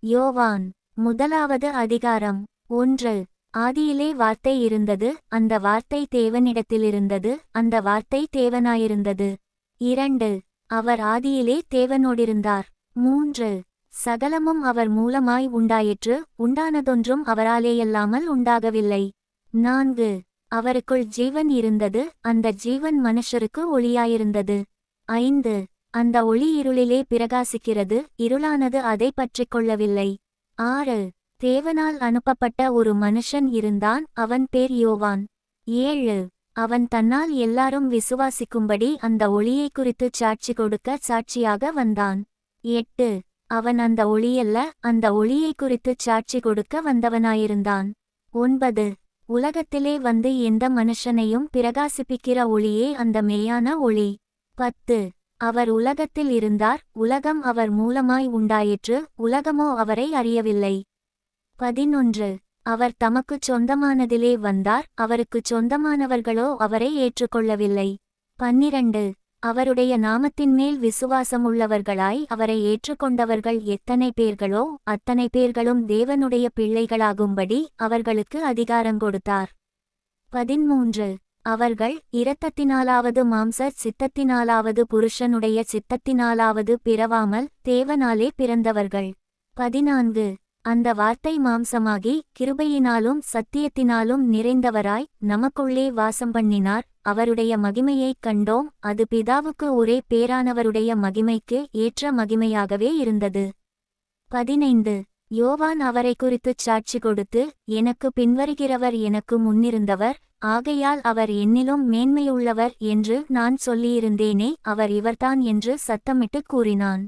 யோவான் முதலாவது அதிகாரம். 1. ஆதியிலே வார்த்தை இருந்தது, அந்த வார்த்தை தேவனிடத்திலிருந்தது, அந்த வார்த்தை தேவனாயிருந்தது. 2. அவர் ஆதியிலே தேவனோடிருந்தார். 3. சகலமும் அவர் மூலமாய் உண்டாயிற்று, உண்டானதொன்றும் அவராலேயல்லாமல் உண்டாகவில்லை. 4. அவருக்குள் ஜீவன் இருந்தது, அந்த ஜீவன் மனுஷருக்கு ஒளியாயிருந்தது. 5. அந்த ஒளி இருளிலே பிரகாசிக்கிறது, இருளானது அதை பற்றிக்கொள்ளவில்லை. 6. தேவனால் அனுப்பப்பட்ட ஒரு மனுஷன் இருந்தான், அவன் பேர் யோவான். 7. அவன் தன்னால் எல்லாரும் விசுவாசிக்கும்படி அந்த ஒளியை குறித்து சாட்சி கொடுக்க சாட்சியாக வந்தான். 8. அவன் அந்த ஒளியல்ல, அந்த ஒளியை குறித்து சாட்சி கொடுக்க வந்தவனாயிருந்தான். 9. உலகத்திலே வந்து எந்த மனுஷனையும் பிரகாசிப்பிக்கிற ஒளியே அந்த மெய்யான ஒளி. 10. அவர் உலகத்தில் இருந்தார், உலகம் அவர் மூலமாய் உண்டாயிற்று, உலகமோ அவரை அறியவில்லை. 11. அவர் தமக்குச் சொந்தமானதிலே வந்தார், அவருக்குச் சொந்தமானவர்களோ அவரை ஏற்றுக்கொள்ளவில்லை. 12. அவருடைய நாமத்தின்மேல் விசுவாசமுள்ளவர்களாய் அவரை ஏற்றுக்கொண்டவர்கள் எத்தனை பேர்களோ அத்தனை பேர்களும் தேவனுடைய பிள்ளைகளாகும்படி அவர்களுக்கு அதிகாரம் கொடுத்தார். 13. அவர்கள் இரத்தத்தினாலாவது மாம்ச சித்தத்தினாலாவது புருஷனுடைய சித்தத்தினாலாவது பிறவாமல் தேவனாலே பிறந்தவர்கள். 14. அந்த வார்த்தை மாம்சமாகி கிருபையினாலும் சத்தியத்தினாலும் நிறைந்தவராய் நமக்குள்ளே வாசம் பண்ணினார், அவருடைய மகிமையைக் கண்டோம், அது பிதாவுக்கு ஒரே பேரானவருடைய மகிமைக்கு ஏற்ற மகிமையாகவே இருந்தது. 15. யோவான் அவரை குறித்துச் சாட்சி கொடுத்து, எனக்கு பின்வருகிறவர் எனக்கு முன்னிருந்தவர், ஆகையால் அவர் என்னிலும் மேன்மையுள்ளவர் என்று நான் சொல்லியிருந்தேனே, அவர் இவர்தான் என்று சத்தமிட்டுக் கூறினான்.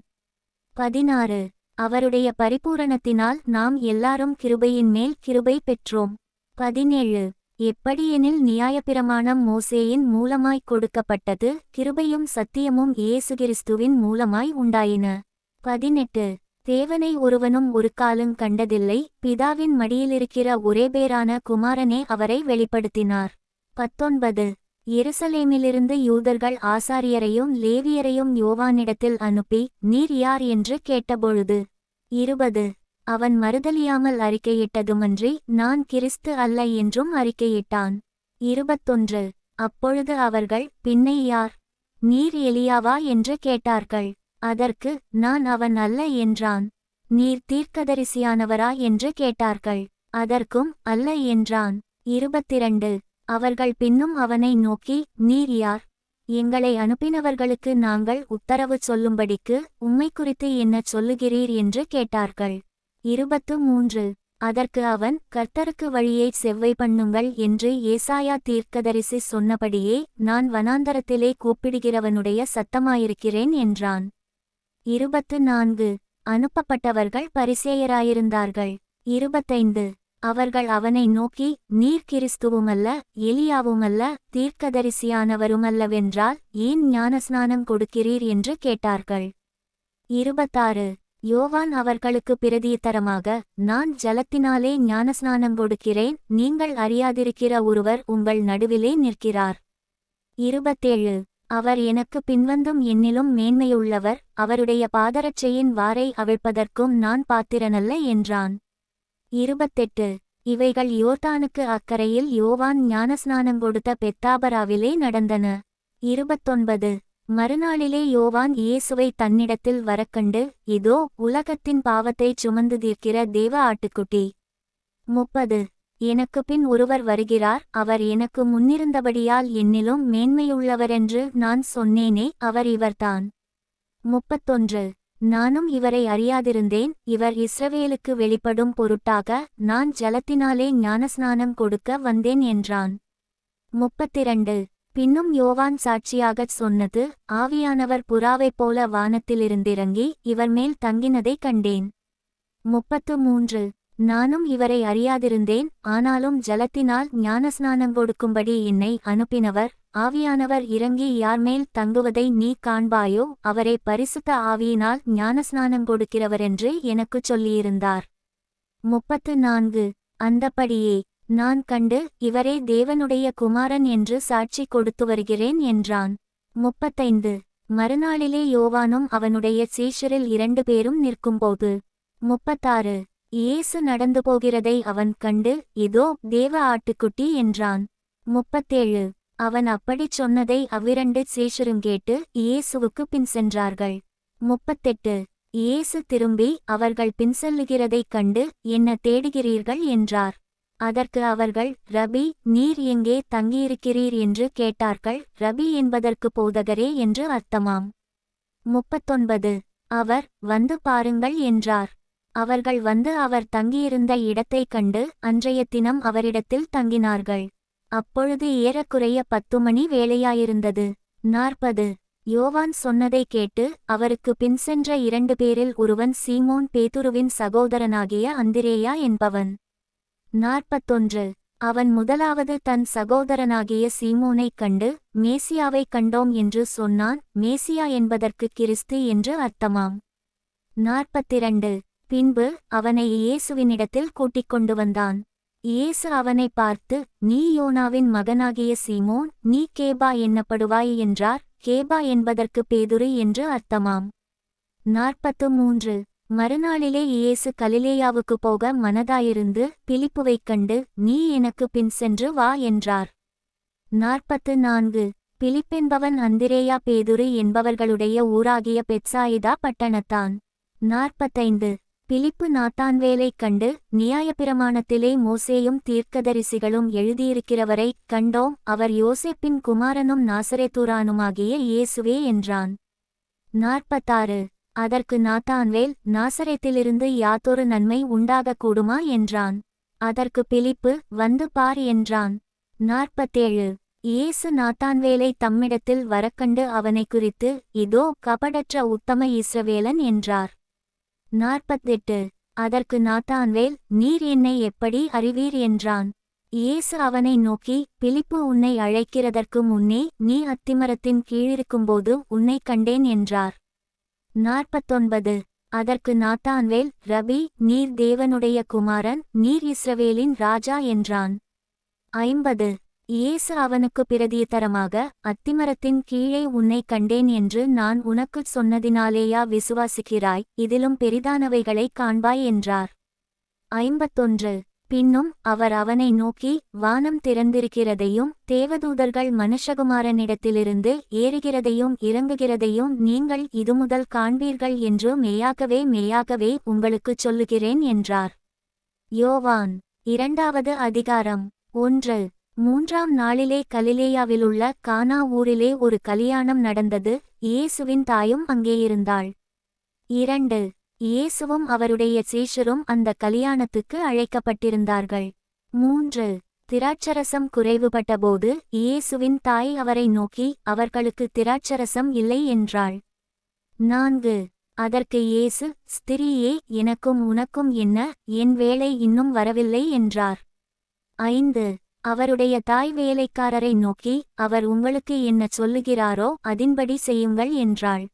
16. அவருடைய பரிபூரணத்தினால் நாம் எல்லாரும் கிருபையின் மேல் கிருபை பெற்றோம். 17. எப்படியெனில் நியாயப்பிரமாணம் மோசேயின் மூலமாய்க் கொடுக்கப்பட்டது, கிருபையும் சத்தியமும் இயேசு கிறிஸ்துவின் மூலமாய் உண்டாயின. 18. தேவனை ஒருவனும் ஒரு காலும் கண்டதில்லை, பிதாவின் மடியிலிருக்கிற ஒரேபேரான குமாரனே அவரை வெளிப்படுத்தினார். 19. எருசலேமிலிருந்து யூதர்கள் ஆசாரியரையும் லேவியரையும் யோவானிடத்தில் அனுப்பி, நீர் யார் என்று கேட்டபொழுது. 20. அவன் மறுதலியாமல் அறிக்கையிட்டதுமன்றி, நான் கிறிஸ்து அல்ல என்றும் அறிக்கையிட்டான். 21. அப்பொழுது அவர்கள், பின்னை யார்? நீர் எலியாவா என்று கேட்டார்கள். அதற்கு, நான் அவன் அல்ல என்றான். நீர் தீர்க்கதரிசியானவரா என்று கேட்டார்கள். அதற்கும், அல்ல என்றான். 22. அவர்கள் பின்னும் அவனை நோக்கி, நீர் யார்? எங்களை அனுப்பினவர்களுக்கு நாங்கள் உத்தரவு சொல்லும்படிக்கு உம்மை குறித்து என்ன சொல்லுகிறீர் என்று கேட்டார்கள். 23. அதற்கு அவன், கர்த்தருக்கு வழியைச் செவ்வை பண்ணுங்கள் என்று ஏசாயா தீர்க்கதரிசி சொன்னபடியே நான் வனாந்தரத்திலே கூப்பிடுகிறவனுடைய சத்தமாயிருக்கிறேன் என்றான். 24. அனுப்பப்பட்டவர்கள் பரிசேயராயிருந்தார்கள். 25. அவர்கள் அவனை நோக்கி, நீர் கிறிஸ்துவுமல்ல, எலியாவுமல்ல, தீர்க்கதரிசியானவருமல்லவென்றால் ஏன் ஞானஸ்நானம் கொடுக்கிறீர் என்று கேட்டார்கள். 26. யோவான் அவர்களுக்கு பிரதியுத்தரமாக, நான் ஜலத்தினாலே ஞானஸ்நானம் கொடுக்கிறேன், நீங்கள் அறியாதிருக்கிற ஒருவர் உங்கள் நடுவிலே நிற்கிறார். 27. அவர் எனக்கு பின்வந்தும் என்னிலும் மேன்மையுள்ளவர், அவருடைய பாதரட்சையின் வாரை அவிழ்ப்பதற்கும் நான் பாத்திரனல்ல என்றான். 28. இவைகள் யோர்தானுக்கு அக்கரையில் யோவான் ஞானஸ்நானம் கொடுத்த பெத்தாபராவிலே நடந்தன. 29. மறுநாளிலே யோவான் இயேசுவை தன்னிடத்தில் வரக்கண்டு, இதோ உலகத்தின் பாவத்தைச் சுமந்து தீர்க்கிற தேவ ஆட்டுக்குட்டி. 30. எனக்கு பின் ஒருவர் வருகிறார், அவர் எனக்கு முன்னிருந்தபடியால் என்னிலும் மேன்மையுள்ளவரென்று நான் சொன்னேனே, அவர் இவர்தான். 31. நானும் இவரை அறியாதிருந்தேன், இவர் இஸ்ரவேலுக்கு வெளிப்படும் பொருட்டாக நான் ஜலத்தினாலே ஞானஸ்நானம் கொடுக்க வந்தேன் என்றான். 32. பின்னும் யோவான் சாட்சியாகச் சொன்னது, ஆவியானவர் புறாவைப் போல வானத்திலிருந்திறங்கி இவர் மேல் தங்கினதைக் கண்டேன். 33. நானும் இவரை அறியாதிருந்தேன், ஆனாலும் ஜலத்தினால் ஞானஸ்நானம் கொடுக்கும்படி என்னை அனுப்பினவர், ஆவியானவர் இறங்கி யார்மேல் தங்குவதை நீ காண்பாயோ, அவரே பரிசுத்த ஆவியினால் ஞானஸ்நானம் கொடுக்கிறவரென்று எனக்குச் சொல்லியிருந்தார். 34. அந்தப்படியே நான் கண்டு, இவரே தேவனுடைய குமாரன் என்று சாட்சி கொடுத்து வருகிறேன் என்றான். 35. மறுநாளிலே யோவானும் அவனுடைய சீஷரில் 2 பேரும் நிற்கும்போது, 36. இயேசு நடந்து போகிறதை அவன் கண்டு, இதோ தேவ ஆட்டுக்குட்டி என்றான். 37. அவன் அப்படிச் சொன்னதை அவ்விரண்டு சீஷரும் கேட்டு இயேசுவுக்கு பின் சென்றார்கள். 38. இயேசு திரும்பி அவர்கள் பின்செல்லுகிறதைக் கண்டு, என்ன தேடுகிறீர்கள் என்றார். அதற்கு அவர்கள், ரபி, நீர் எங்கே தங்கியிருக்கிறீர் என்று கேட்டார்கள். ரபி என்பதற்கு போதகரே என்று அர்த்தமாம். 39. அவர், வந்து பாருங்கள் என்றார். அவர்கள் வந்து அவர் தங்கியிருந்த இடத்தைக் கண்டு அன்றைய தினம் அவரிடத்தில் தங்கினார்கள். அப்பொழுது ஏறக்குறைய 10 மணி வேளையாயிருந்தது. 40. யோவான் சொன்னதைக் கேட்டு அவருக்கு பின் சென்ற 2 பேரில் ஒருவன் சீமோன் பேதுருவின் சகோதரனாகிய அந்திரேயா என்பவன். 41. அவன் முதலாவது தன் சகோதரனாகிய சீமோனைக் கண்டு, மேசியாவைக் கண்டோம் என்று சொன்னான். மேசியா என்பதற்கு கிறிஸ்து என்று அர்த்தமாம். 42. பின்பு அவனை இயேசுவினிடத்தில் கூட்டிக் கொண்டு வந்தான். இயேசு அவனை பார்த்து, நீ யோனாவின் மகனாகிய சீமோன், நீ கேபா என்னப்படுவாய் என்றார். கேபா என்பதற்கு பேதுரு என்று அர்த்தமாம். 43. மறுநாளிலே இயேசு கலிலேயாவுக்கு போக மனதாயிருந்து பிலிப்புவைக் கண்டு, நீ எனக்கு பின் சென்று வா என்றார். 44. பிலிப்பென்பவன் அந்திரேயா பேதுரு என்பவர்களுடைய ஊராகிய பெத்சாயிதா பட்டணத்தான். 45. பிலிப்பு நாத்தான்வேலைக் கண்டு, நியாயப்பிரமாணத்திலே மோசேயும் தீர்க்கதரிசிகளும் எழுதியிருக்கிறவரைக் கண்டோம், அவர் யோசேப்பின் குமாரனும் நாசரேத்தூரானுமாகிய இயேசுவே என்றான். 46. அதற்கு நாத்தான்வேல், நாசரேத்திலிருந்து யாதொரு நன்மை உண்டாகக்கூடுமா என்றான். அதற்கு பிலிப்பு, வந்து பார் என்றான். 47. இயேசு நாத்தான்வேலை தம்மிடத்தில் வரக்கண்டு அவனை குறித்து, இதோ கபடற்ற உத்தம இஸ்ரவேலன் என்றார். 48. அதற்கு நாத்தான்வேல், நீர் என்னை எப்படி அறிவீர் என்றான். இயேசு அவனை நோக்கி, பிலிப்பு உன்னை அழைக்கிறதற்கு முன்னே நீ அத்திமரத்தின் கீழிருக்கும்போது உன்னைக் கண்டேன் என்றார். 49. அதற்கு நாத்தான்வேல், ரபி, நீர் தேவனுடைய குமாரன், நீர் இஸ்ரவேலின் ராஜா என்றான். 50. இயேசு அவனுக்கு பிரதியுத்தரமாக, அத்திமரத்தின் கீழே உன்னைக் கண்டேன் என்று நான் உனக்குச் சொன்னதினாலேயா விசுவாசிக்கிறாய், இதிலும் பெரிதானவைகளைக் காண்பாய் என்றார். 51. பின்னும் அவர் அவனை நோக்கி, வானம் திறந்திருக்கிறதையும் தேவதூதர்கள் மனுஷகுமாரனிடத்திலிருந்து ஏறுகிறதையும் இறங்குகிறதையும் நீங்கள் இதுமுதல் காண்பீர்கள் என்று மெய்யாகவே மெய்யாகவே உங்களுக்குச் சொல்லுகிறேன் என்றார். யோவான் 2வது அதிகாரம். 1. 3ஆம் நாளிலே கலிலேயாவிலுள்ள கானா ஊரிலே ஒரு கலியாணம் நடந்தது. இயேசுவின் தாயும் அங்கேயிருந்தாள். 2. இயேசுவும் அவருடைய சீஷரும் அந்த கலியாணத்துக்கு அழைக்கப்பட்டிருந்தார்கள். 3. திராட்சரசம் குறைவுபட்டபோது இயேசுவின் தாய் அவரை நோக்கி, அவர்களுக்கு திராட்சரசம் இல்லை என்றாள். 4. அதற்கு இயேசு, ஸ்திரீயே, எனக்கும் உனக்கும் என்ன, என் வேளை இன்னும் வரவில்லை என்றார். 5. அவருடைய தாய் வேலைக்காரரை நோக்கி, அவர் உங்களுக்கு என்ன சொல்லுகிறாரோ அதின்படி செய்யுங்கள் என்றாள்.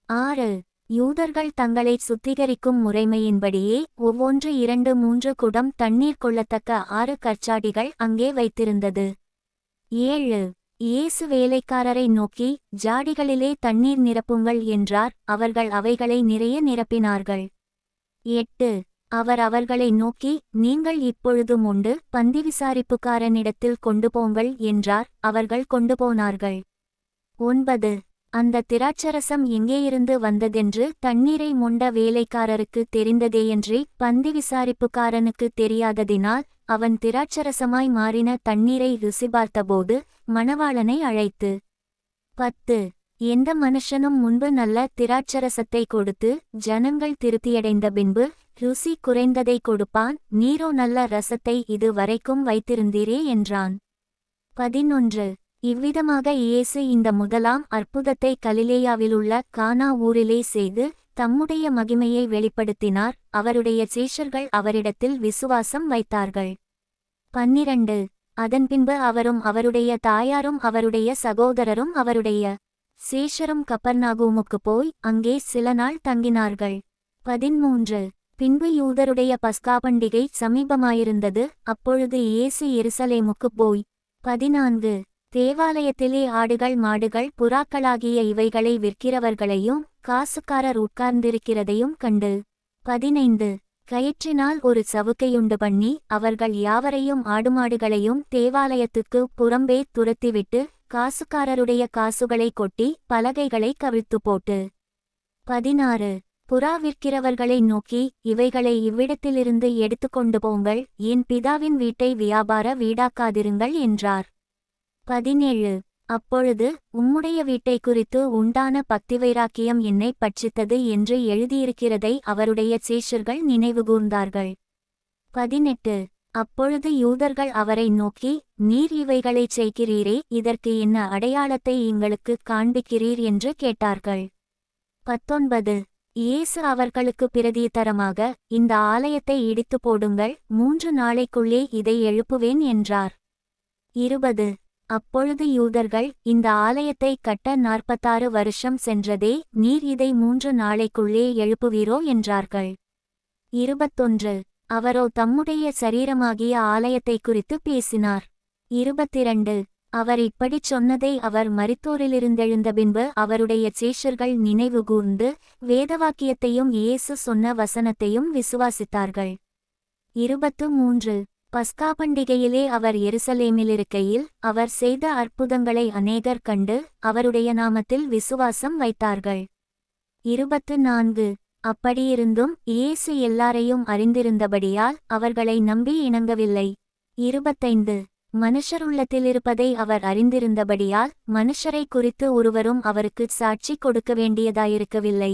6. யூதர்கள் தங்களைச் சுத்திகரிக்கும் முறைமையின்படியே ஒவ்வொன்று 2-3 குடம் தண்ணீர் கொள்ளத்தக்க 6 கற்சாடிகள் அங்கே வைத்திருந்தது. 7. இயேசு வேலைக்காரரை நோக்கி, ஜாடிகளிலே தண்ணீர் நிரப்புங்கள் என்றார். அவர்கள் அவைகளை நிறைய நிரப்பினார்கள். 8. அவர் அவர்களை நோக்கி, நீங்கள் இப்பொழுதும் உண்டு பந்தி விசாரிப்புக்காரனிடத்தில் கொண்டு போங்கள் என்றார். அவர்கள் கொண்டு போனார்கள். 9. அந்த திராட்சரசம் எங்கேயிருந்து வந்ததென்று தண்ணீரை மொண்ட வேலைக்காரருக்கு தெரிந்ததேயன்றி பந்தி விசாரிப்புக்காரனுக்கு தெரியாததினால் அவன் திராட்சரசமாய் மாறின தண்ணீரை ருசி பார்த்தபோது மணவாளனை அழைத்து, 10. எந்த மனுஷனும் முன்பு நல்ல திராட்சரசத்தை கொடுத்து ஜனங்கள் திருப்தியடைந்த பின்பு ருசி குறைந்ததை கொடுப்பான், நீரோ நல்ல ரசத்தை இது வரைக்கும் வைத்திருந்தீரே என்றான். 11. இவ்விதமாக இயேசு இந்த முதலாம் அற்புதத்தை கலிலேயாவிலுள்ள கானா ஊரிலே செய்து தம்முடைய மகிமையை வெளிப்படுத்தினார். அவருடைய சீஷர்கள் அவரிடத்தில் விசுவாசம் வைத்தார்கள். 12. அதன்பின்பு அவரும் அவருடைய தாயாரும் அவருடைய சகோதரரும் அவருடைய சீஷரும் கப்பர்நாகூமுக்கு போய் அங்கே சில நாள் தங்கினார்கள். 13. பின்பு யூதருடைய பஸ்கா பண்டிகை சமீபமாயிருந்தது. அப்பொழுது இயேசு எருசலேமுக்குப் போய் 14. தேவாலயத்திலே ஆடுகள் மாடுகள் புறாக்களாகிய இவைகளை விற்கிறவர்களையும் காசுக்காரர் உட்கார்ந்திருக்கிறதையும் கண்டு 15 கயிற்றினால் ஒரு சவுக்கையுண்டு பண்ணி அவர்கள் யாவரையும் ஆடுமாடுகளையும் தேவாலயத்துக்கு புறம்பே துரத்திவிட்டு காசுக்காரருடைய காசுகளை கொட்டி பலகைகளை கவிழ்த்து போட்டு 16 புறா விற்கிறவர்களை நோக்கி இவைகளை இவ்விடத்திலிருந்து எடுத்துக்கொண்டு போங்கள், என் பிதாவின் வீட்டை வியாபார வீடாக்காதிருங்கள் என்றார். 17 அப்பொழுது உம்முடைய வீட்டை குறித்து உண்டான பக்திவைராக்கியம் என்னை பட்சித்தது என்று எழுதியிருக்கிறதை அவருடைய சீஷர்கள் நினைவுகூர்ந்தார்கள். 18 அப்பொழுது யூதர்கள் அவரை நோக்கி, நீர் இவைகளைச் செய்கிறீரே, இதற்கு என்ன அடையாளத்தை எங்களுக்குக் காண்பிக்கிறீர் என்று கேட்டார்கள். 19 இயேசு அவர்களுக்கு பிரதியுத்தரமாக, இந்த ஆலயத்தை இடித்து போடுங்கள், 3 நாளைக்குள்ளே இதை எழுப்புவேன் என்றார். 20 அப்பொழுது யூதர்கள், இந்த ஆலயத்தை கட்ட 46 வருஷம் சென்றதே, நீர் இதை 3 நாளைக்குள்ளே எழுப்புவீரோ என்றார்கள். 21 அவரோ தம்முடைய சரீரமாகிய ஆலயத்தை குறித்து பேசினார். 22 அவர் இப்படிச் சொன்னதை அவர் மரித்தோரிலிருந்தெழுந்த பின்பு அவருடைய சீஷர்கள் நினைவுகூர்ந்து வேதவாக்கியத்தையும் இயேசு சொன்ன வசனத்தையும் விசுவாசித்தார்கள். 23 பஸ்கா பண்டிகையிலே அவர் எருசலேமிலிருக்கையில் அவர் செய்த அற்புதங்களை அநேகர் கண்டு அவருடைய நாமத்தில் விசுவாசம் வைத்தார்கள். 24 அப்படியிருந்தும் இயேசு எல்லாரையும் அறிந்திருந்தபடியால் அவர்களை நம்பி இணங்கவில்லை. 25 மனுஷருள்ளத்திலிருப்பதை அவர் அறிந்திருந்தபடியால் மனுஷரை குறித்து ஒருவரும் அவருக்குச் சாட்சி கொடுக்க வேண்டியதாயிருக்கவில்லை.